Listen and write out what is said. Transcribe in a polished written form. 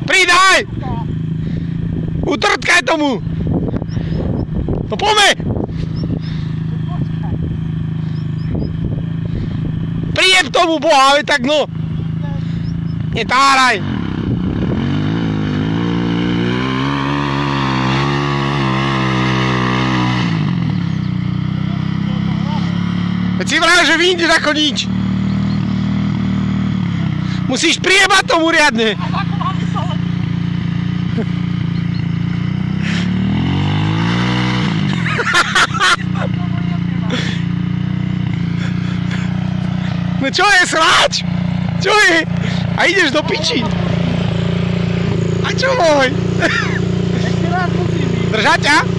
Pridaj! Utrtkaj tomu! No poďme! Prijeb tomu, boha, ale tak no! Netáraj! Veď si vravel, že vyjdeš ako nič! Musíš prijebať tomu riadne! No čo je, sráč? Čo je? A ideš do piči. A čo môj? Ešte raz musím ísť. Držať ťa?